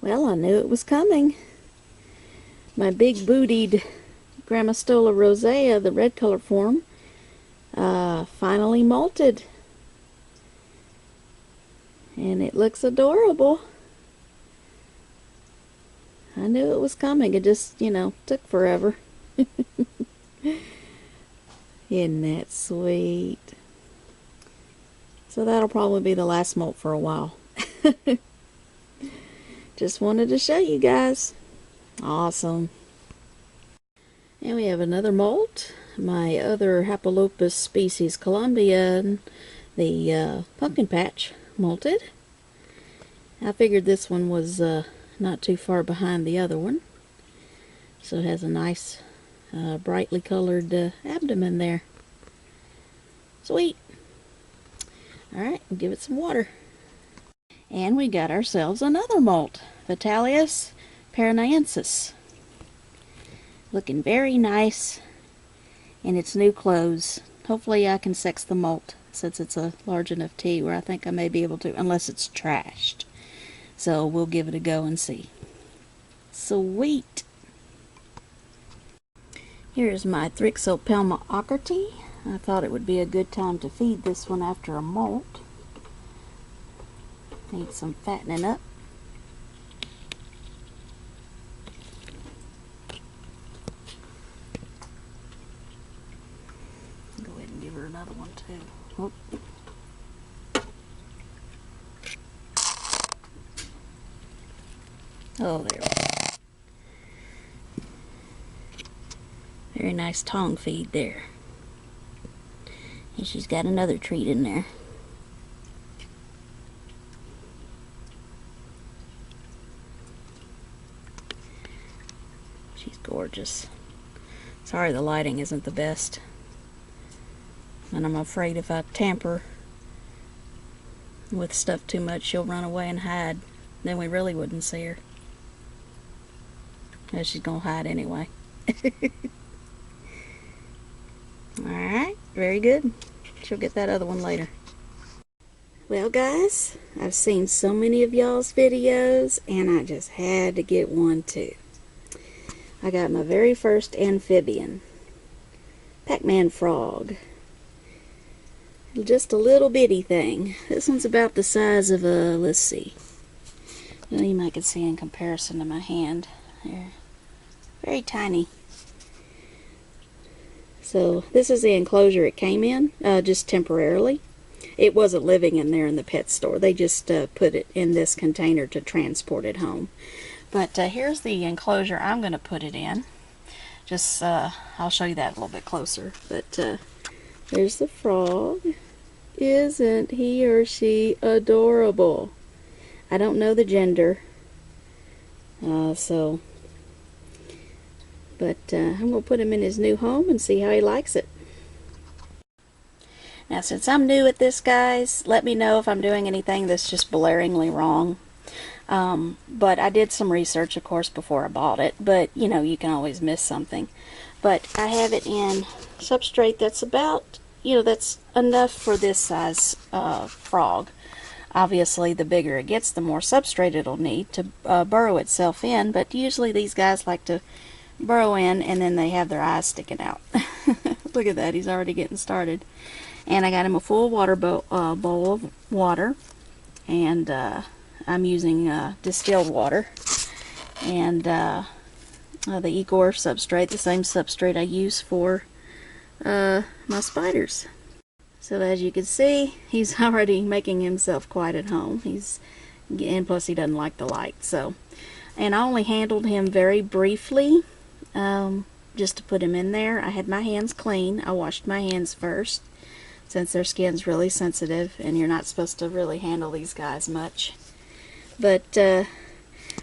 Well, I knew it was coming. My big bootied Grammostola rosea, the red color form, finally molted. And it looks adorable. I knew it was coming. It just, took forever. Isn't that sweet? So that'll probably be the last molt for a while. Just wanted to show you guys. Awesome. And we have another molt. My other Hapalopus species, Columbian, the pumpkin patch, molted. I figured this one was not too far behind the other one. So it has a nice brightly colored abdomen there. Sweet. Alright, give it some water. And we got ourselves another molt, Vitellius paranaensis. Looking very nice in its new clothes. Hopefully I can sex the molt since it's a large enough T where I think I may be able to, unless it's trashed. So we'll give it a go and see. Sweet. Here's my Thrixopelma ockerty. I thought it would be a good time to feed this one after a molt. Need some fattening up. Go ahead and give her another one too. Oh. Oh, there we go. Very nice tongue feed there. And she's got another treat in there. She's gorgeous. Sorry the lighting isn't the best. And I'm afraid if I tamper with stuff too much, she'll run away and hide. Then we really wouldn't see her. No, she's gonna hide anyway. Alright, very good. She'll get that other one later. Well guys, I've seen so many of y'all's videos and I just had to get one too. I got my very first amphibian, pac-man frog. Just a little bitty thing. This one's about the size of a, let's see. Well, you might can see in comparison to my hand. They're very tiny. So this is the enclosure it came in, just temporarily. It wasn't living in there in the pet store. They just put it in this container to transport it home. But here's the enclosure I'm going to put it in. Just, I'll show you that a little bit closer. But there's the frog. Isn't he or she adorable? I don't know the gender. But I'm going to put him in his new home and see how he likes it. Now, since I'm new at this, guys, let me know if I'm doing anything that's just blaringly wrong. But I did some research, of course, before I bought it. But, you can always miss something. But I have it in substrate that's about, that's enough for this size frog. Obviously, the bigger it gets, the more substrate it'll need to burrow itself in. But usually these guys like to burrow in and then they have their eyes sticking out. Look at that, he's already getting started. And I got him a full water bowl of water, and I'm using distilled water and the Igor substrate, the same substrate I use for my spiders. So as you can see, he's already making himself quite at home. And plus he doesn't like the light. So, and I only handled him very briefly. Just to put him in there. I had my hands clean. I washed my hands first since their skin's really sensitive and you're not supposed to really handle these guys much. But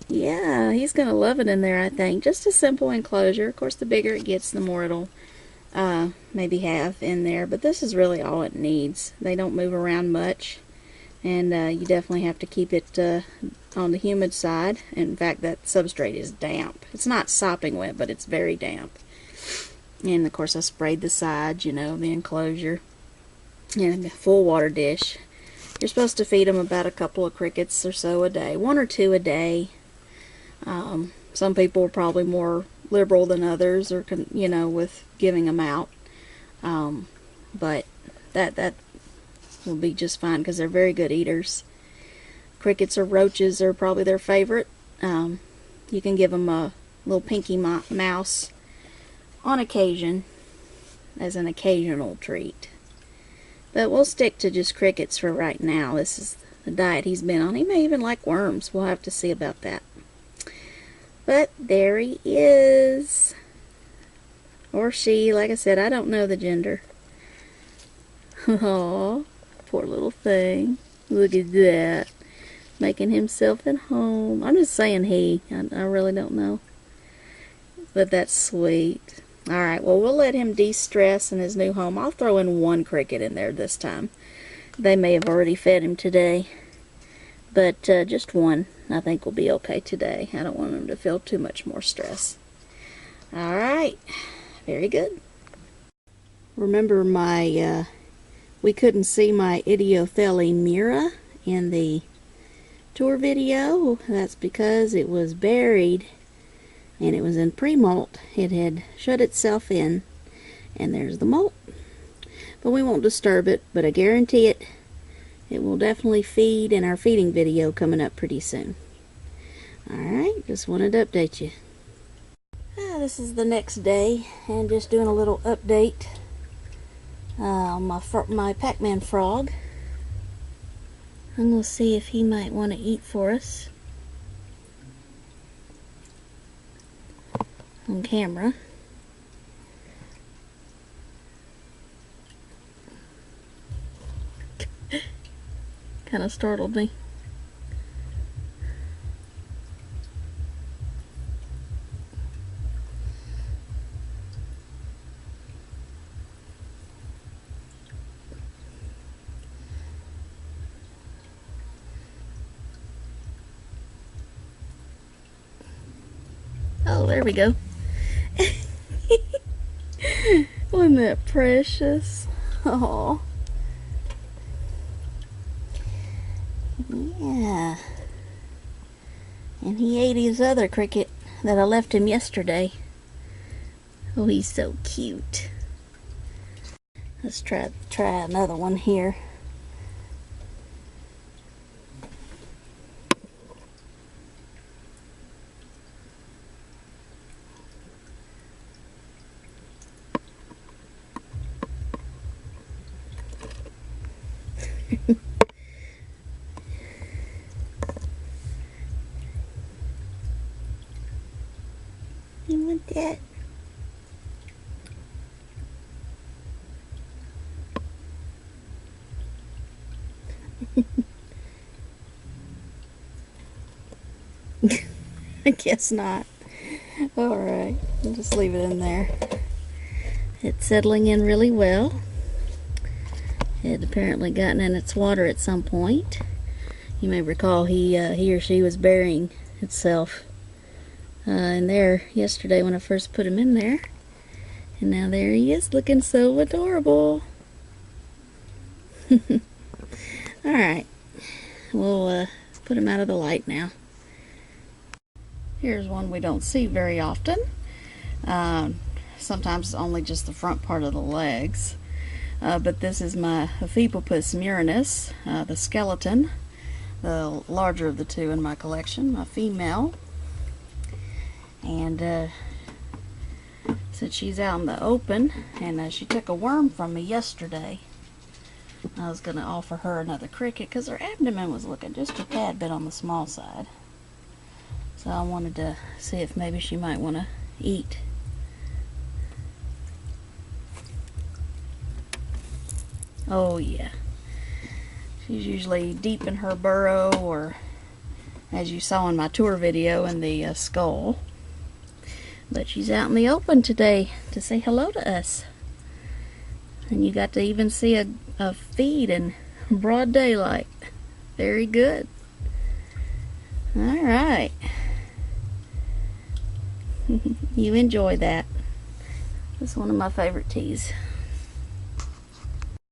yeah, he's gonna love it in there, I think. Just a simple enclosure. Of course, the bigger it gets, the more it'll maybe have in there, but this is really all it needs. They don't move around much, and you definitely have to keep it on the humid side. In fact, that substrate is damp. It's not sopping wet, but it's very damp. And of course I sprayed the sides, the enclosure, and a full water dish. You're supposed to feed them about a couple of crickets or so a day, 1 or 2 a day. Some people are probably more liberal than others, or with giving them out. But that will be just fine because they're very good eaters. Crickets or roaches are probably their favorite. You can give them a little pinky mouse on occasion as an occasional treat. But we'll stick to just crickets for right now. This is the diet he's been on. He may even like worms. We'll have to see about that. But there he is. Or she. Like I said, I don't know the gender. Oh, poor little thing. Look at that. Making himself at home. I'm just saying he. I really don't know. But that's sweet. Alright, well, we'll let him de-stress in his new home. I'll throw in one cricket in there this time. They may have already fed him today. But just one, I think, will be okay today. I don't want him to feel too much more stress. Alright, very good. Remember we couldn't see my Idiothelli Mira in the tour video. That's because it was buried and it was in pre-molt. It had shut itself in, and there's the molt. But we won't disturb it, but I guarantee it will definitely feed in our feeding video coming up pretty soon. Alright, just wanted to update you. This is the next day, and just doing a little update on my pac-man frog. I'm going to see if he might want to eat for us on camera. Kind of startled me. Oh, there we go. Wasn't that precious? Oh. Yeah. And he ate his other cricket that I left him yesterday. Oh, he's so cute. Let's try another one here. You want that? I guess not. Alright, I'll just leave it in there. It's settling in really well. It had apparently gotten in its water at some point. You may recall he or she was burying itself in there yesterday when I first put him in there. And now there he is, looking so adorable. Alright, we'll put him out of the light now. Here's one we don't see very often. Sometimes it's only just the front part of the legs. But this is my Ephebopus murinus, the skeleton, the larger of the two in my collection, my female. And since she's out in the open, and she took a worm from me yesterday, I was going to offer her another cricket because her abdomen was looking just a tad bit on the small side. So I wanted to see if maybe she might want to eat. Oh yeah. She's usually deep in her burrow, or as you saw in my tour video, in the skull. But she's out in the open today to say hello to us. And you got to even see a feed in broad daylight. Very good. Alright. You enjoy that. It's one of my favorite teas.